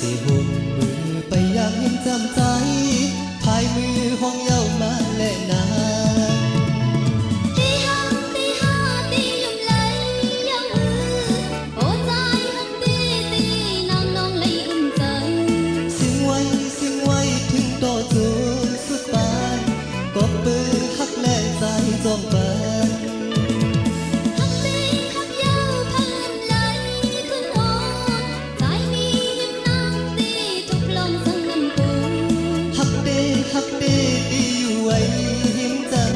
สิหุบมือไปยังเห็นจำใจพายมือห้องเย้ามาและนางตีห้าตีห้าตียุ่มไหลยังหือโอ้ใจหักตีตีนางน้องไหลอุ่นใจสิ่งไว้ถึงโตจูสุดปานก็ปือหักและใจจองเปินหักตีหักเย้าพันไหลขึ้นหอดใจมียิ้มนางตีทุกลมสังน้ำปูหักเตตีอยู่ไว้หิมจัน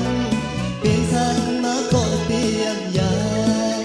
เป็นสันมาก็เตียงยาย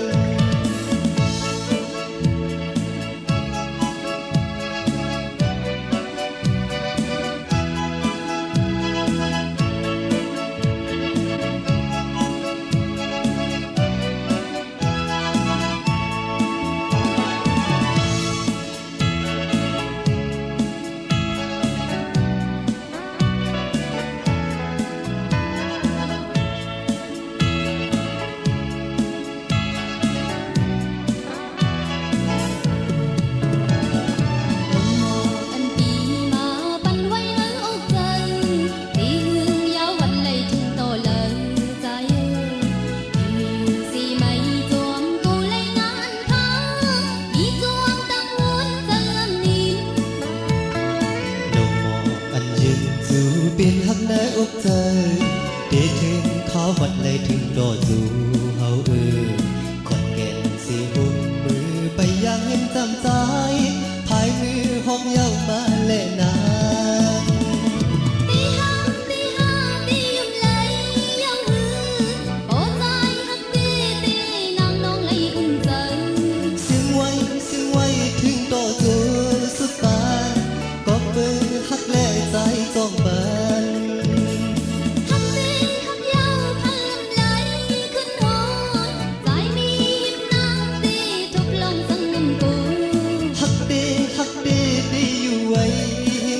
อันปีมาปันไว้นั้นอกใจตีหึงยาววันไหลถึงโตเลยใจสีไม่จวมกูเลยงานค้าอีจวงตั้งหุ่นจะเลื่อมนินนมมออันยืนจูเป็นหักในอกใจเดถึงเขาวัดเลยถึงโดจูเฮาคนแก่นสิหุบมือไปยังเห็นจำใจพายมือห้องเย้ามาและนางตีห้าตียุ่มไหลยังหือโอ้ใจหักตีตีนางน้องไหลอุ่นใจสิ่งไว้ถึงโตจูสุดปานก็ปือหักและใจจองเปินหักตีหักเย้าพันไหลขึ้นหอดใจมียิ้มนางตีทุกลมสังน้ำปูหักเตตีอยู่ไว้หิม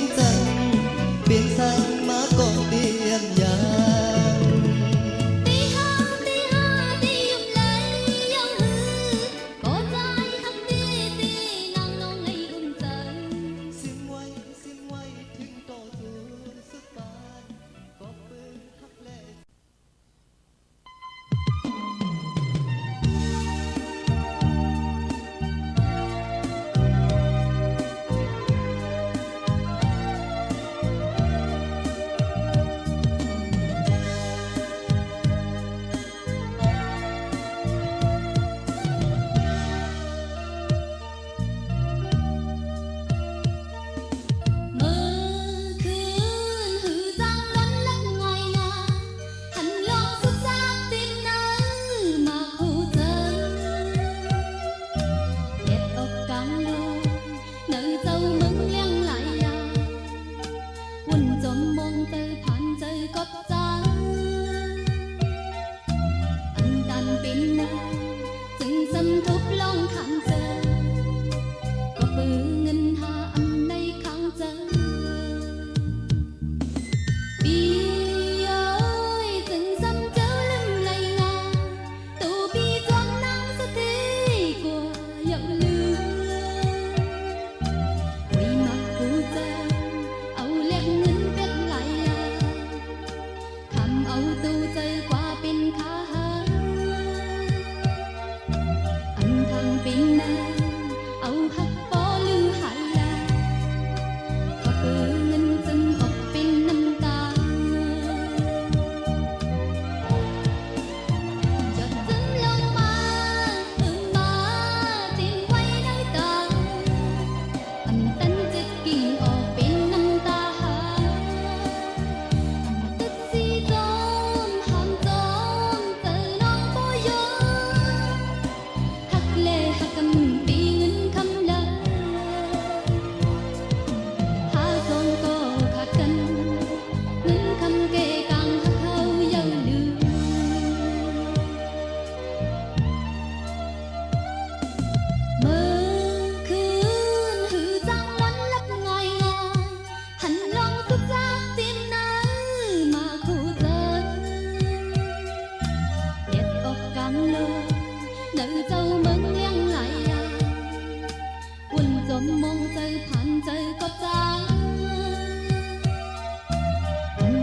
mong chơi phan chơi có giá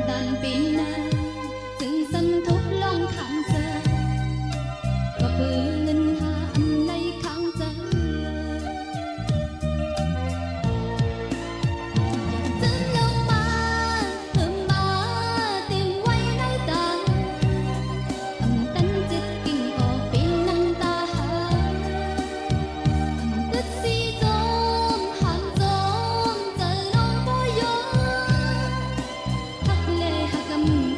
đàn pin nàyจึงสนทุกลองทางเจอก็ปืนหาอันในข้างเจอจึงลงมาถึงมาtìmไว้ในตาอันตันจิตกิ่งออกเป็นน้ำตาหาอันตึกสีจมหันจมเจอน้องบ่ยอหักเลยหักกำ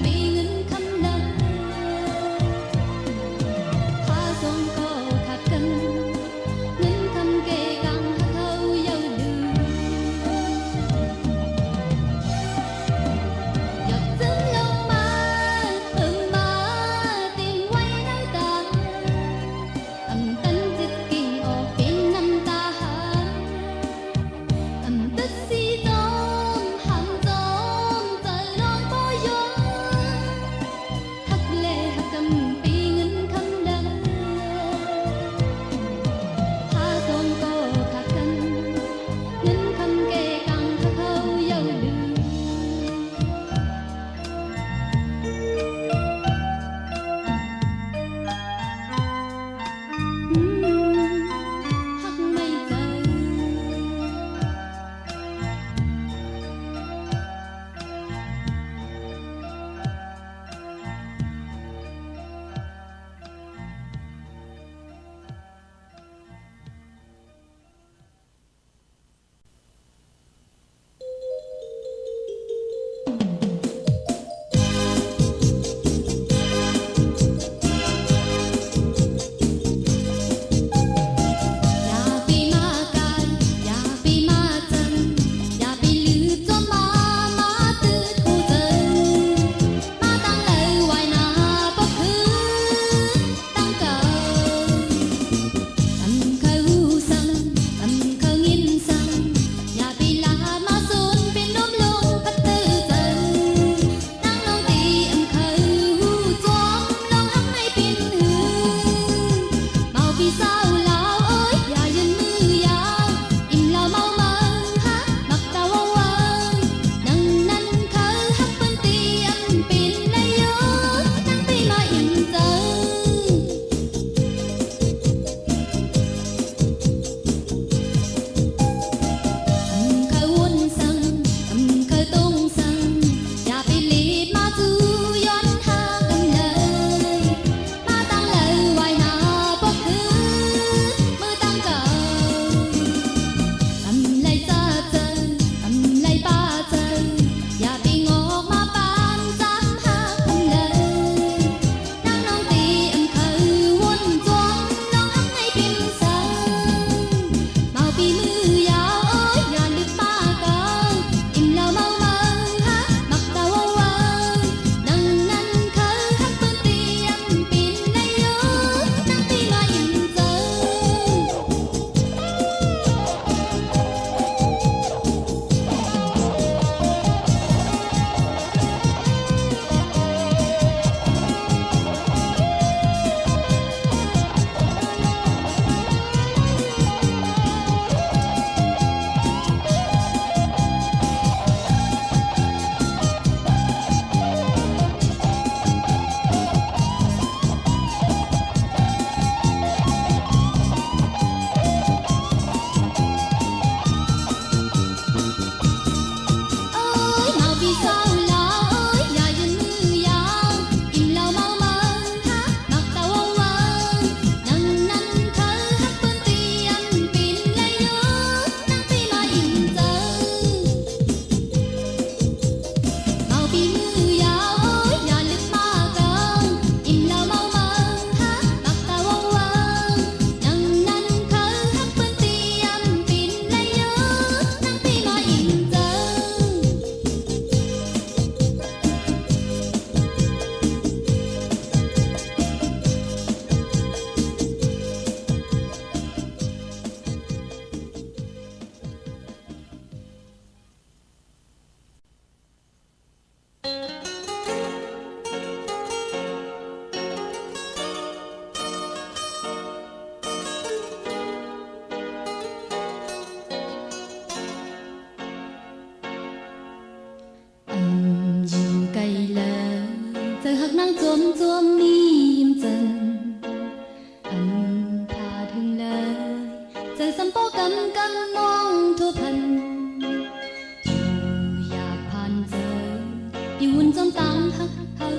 hắt hấu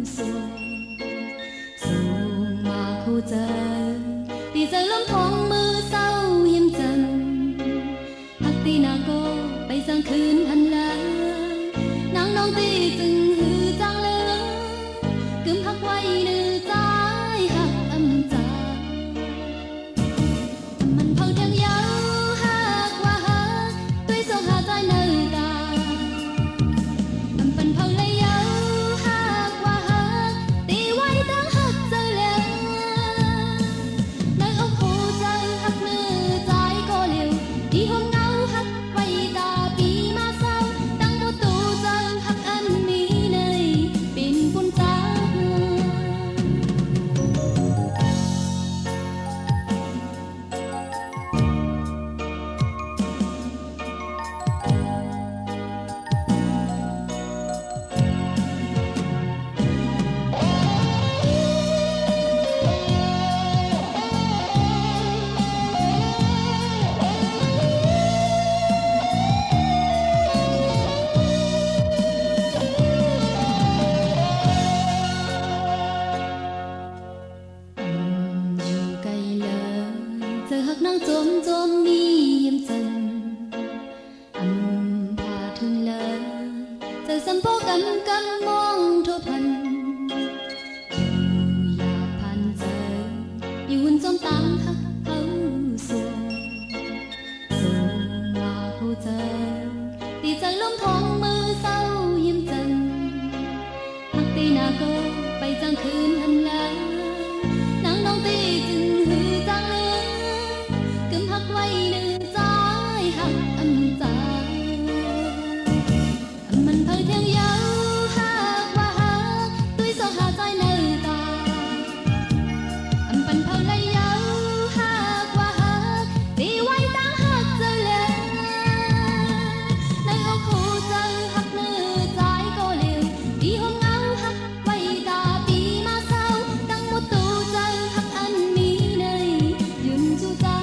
xuồng xuồng mà khô giờ thì giờ lắm thoáng mưa sau hiếm dần hắt tí nào cô bay giangคืน anh lá nắng nóng tí từng hư giang lơ cướm hắt quay nữ trái hắt âm trà mình phơi theo dấu hắt qua hắt tuy sông hà trái nơi ta phần phơi lấy dấu hắt qua hắt tí quay tháng hắt rơi lệ nơi ốc hồ rơi hắt nữ trái có liều đi hôm ngâu hắt quay ta bí mà sao tăng một tù rơi hắt ăn mi nơi bên quân ta giờ hắt nắng chôm chôm mi hiếm dầnผ่าถึงเลยเจอสัมโพกันกันมองทั่วพันอยากผ่านเจออยู่หุ่นจอมตามฮักเขาสูงสูงว่าเขาเจอตีใจล้มท้องมือเศร้ายิ้มจันฮักตีนาโกไปจังคืนหันหลังนางน้องตีจึงหือจังเลยcướm hắt quay nữ trái hắt âm trà mình phơi theo dấu hắt qua hắt tuy sông hà trái nơi ta phần phơi lấy dấu hắt qua hắt đi quay tháng hắt rơi lệ nơi ốc hồ rơi hắt nữ trái có liều đi hôm ngâu hắt quay ta bí mà sao tăng một tù rơi hắt ăn mi nơi dừng chu ta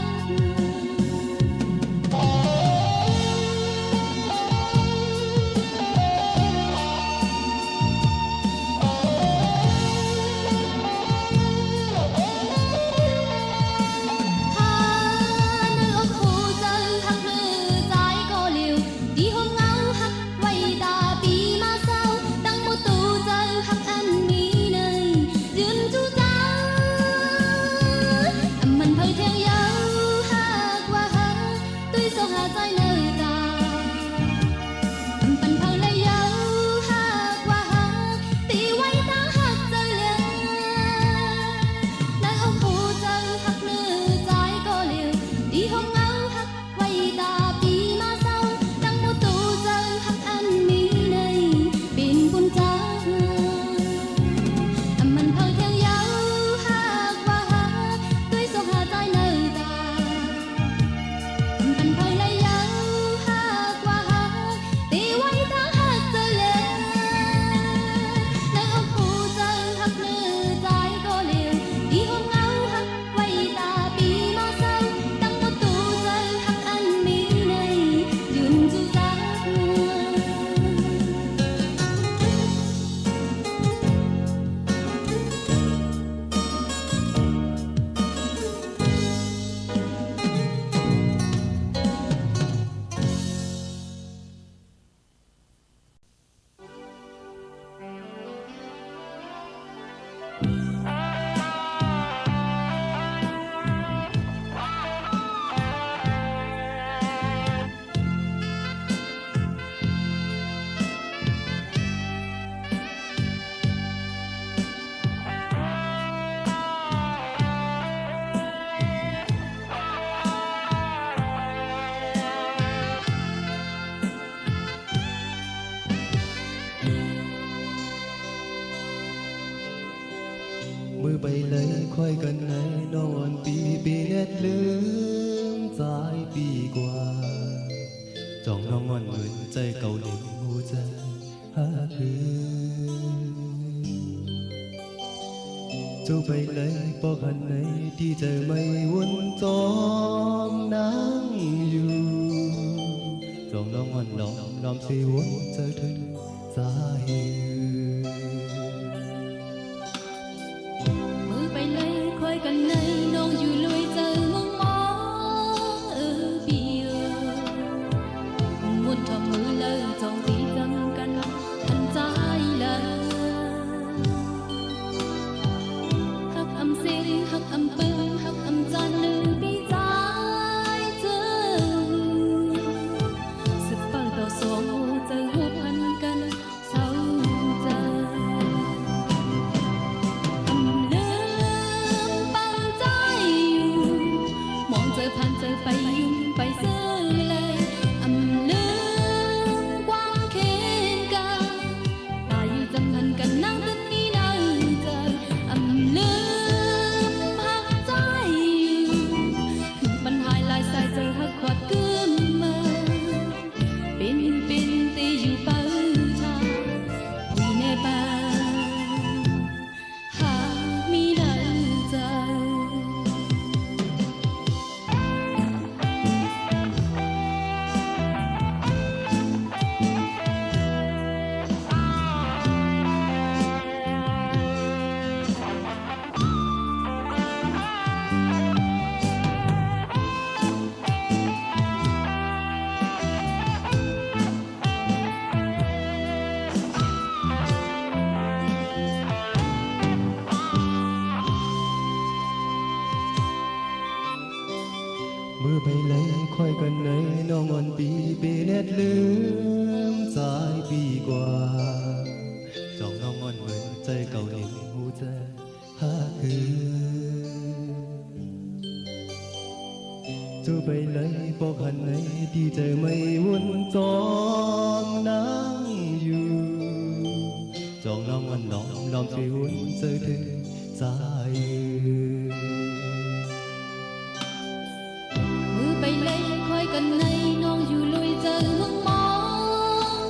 มือไปเลยค่อยกันในนอนปีเน็ดลืมใจปีกว่าจ้องน้องงอนเหมือนใจเก่าหลิงหูใจหาคืนจูไปเลยบอกหันไหนที่ใจไม่วนจอมนั่งอยู่จ้องน้องงอนน้องน้อมสิวนเจอถึงสาเหตุ gần này non dù lùi giờ mong mong ở bìa muốn thầm mưa lơ trong tí dâm căn thân trái lơ hắc âm xin hắc âm bưng hắc âm gian lư bi trái chân sự bao đầu số giờ hút ăn căn sau giờผ่านเจอไปยุ่งไปเสื้อเลยอำลืมกว้างเข็นกันตายอยู่จำพันกันนั่งตึ้งนี้นั่งเจออำลืมหักใจมันหายลายสายเจอหักขวดกึมมาเป็นตีอยู่เป้าชาวีในบ้านหามีนั่งเจอมือไปเลยค่อยกันเลยน้องอ่อนปีเบเน็ตลืมสายปีกว่าจ้องน้องอ่อนเหมือนใจเก่านิ่งหูใจหาจูไปเลยบอกหันไหนที่ใจไม่วนจองนั่งอยู่จ้องน้องอ่อนน้องลอมช่วยวนเจอถึงใจไปเลยคอยกันในน้องอยู่ลุยเจอห้องมอ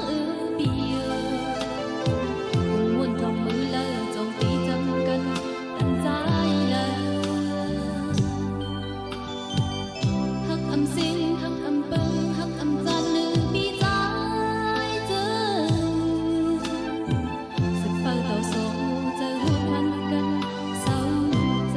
งเปียวนทองมือเลอจองตีจำกันตั้งใจเลยหักอำสิงหักอำเปิงหักอำจานหนึ่งปีใจเจอสึกเป่าต่อสองเจอหัวพันกันเศร้าใจ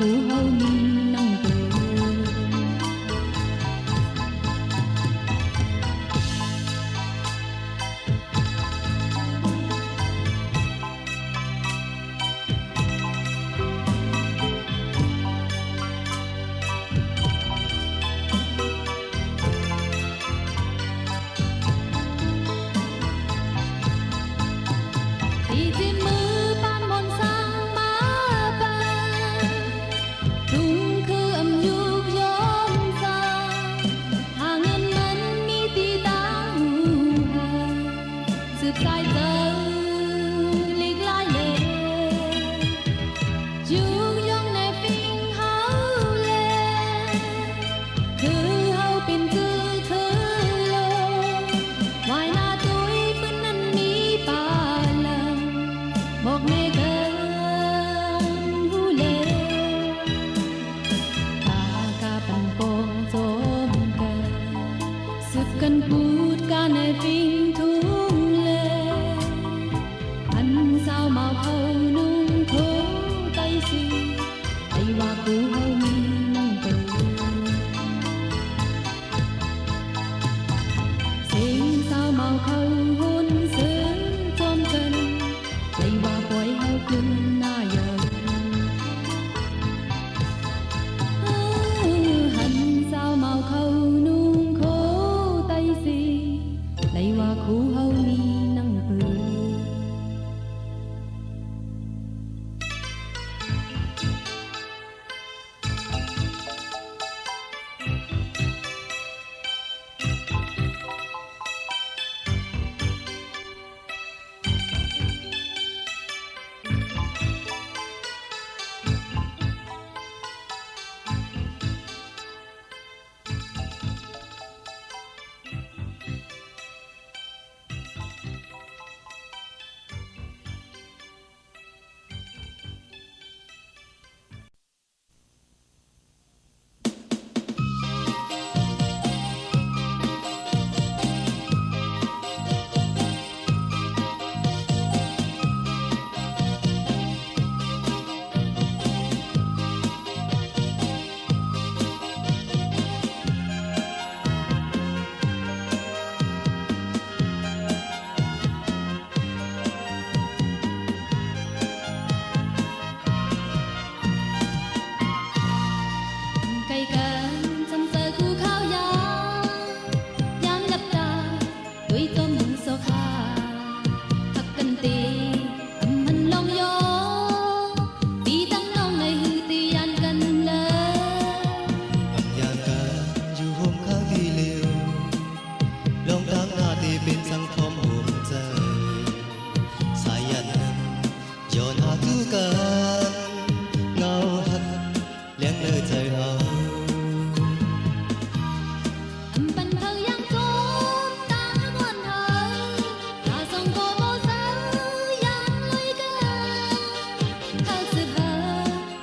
cũ hầu mi nông từที่ที่มือปานมนต์สร้างมาปาทุ่งคืออำยุกยอมสร้างหาเงินนั้นมีตีตั้งหาสืบสายเจอหลีกลายเลยยุกยองในฟิงเฮาเลยคือเฮาเป็นคือโลวายหน้าตุ้ยปืนนั้นมีป่าบอกในเกินหูเลตากาปันโปงโจมกันสึกกันพูดกันในฟิงทุ่งเลอันสาวมาเผานุ่งโถไตสีไอว่ากูเฮามีนั่งเปิดเสียงสาวมาเขาหุ่นเสือจอมกันไอ้ว่าปล่อยเฮาขึ้นหน้ายอมหันสาวเมาเขานุ่งโคไตสีไอ้ว่าคู่เฮามีนั่งเปื้อไกลกันจำเจอคู่ข้าวยายามหลับตาด้วยต้มโซคาพักกันตีอำมันลองยอตีตั้งน้องในหือตียันกันเลยอยากกันอยู่ห่มข้างที่เร็วลองตั้งหน้าที่เป็นสังคมห่มใจสายยันนั้นย้อนหาคือกันเงาหักเลี้ยงเลยใจเรา ปันเธอยังโจมตางอนเธอตาส่องโกโบเซอยังลอยกันเข้าสืบเธอ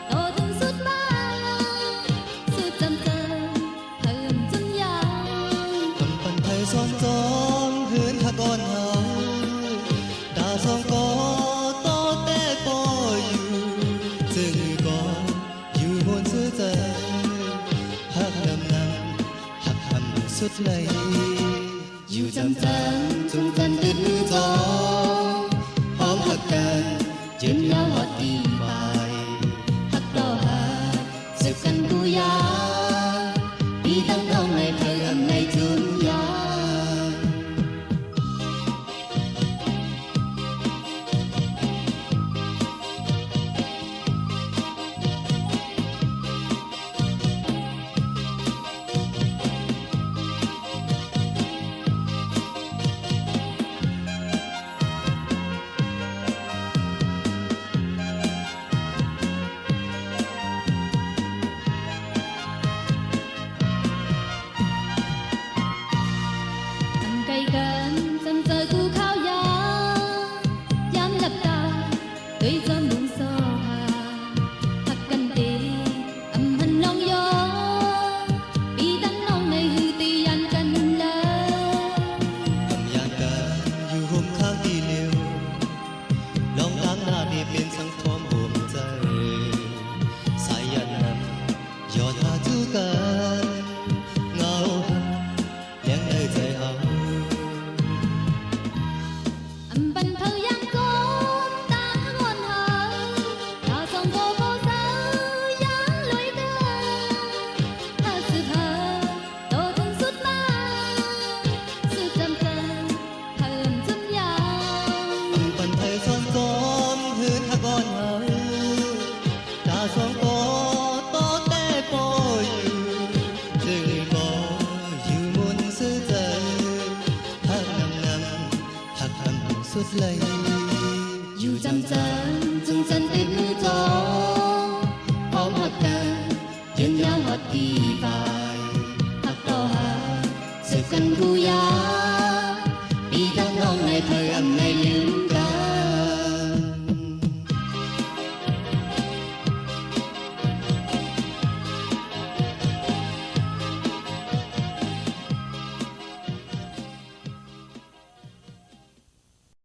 โตถึงสุดบ้านสุดจำเจอเติมจนยาว คนปันไทยซ้อนจอมพื้นทะกอนเฮาตาสองกอต่อแต่ปออยู่จึงก่ออยู่บนซื้อใจหักนำหักทำสุดเลยอยู่จำจุงกันติดมือจองพร้อมหักกันยืนยาวหอดตีไปหักต่อหักสืบกันกูยาปีตั้งน้องในเธออันในจุนยาไกลกันจำเจอคู่ข้าวยายามหลับตาด้วยเจอ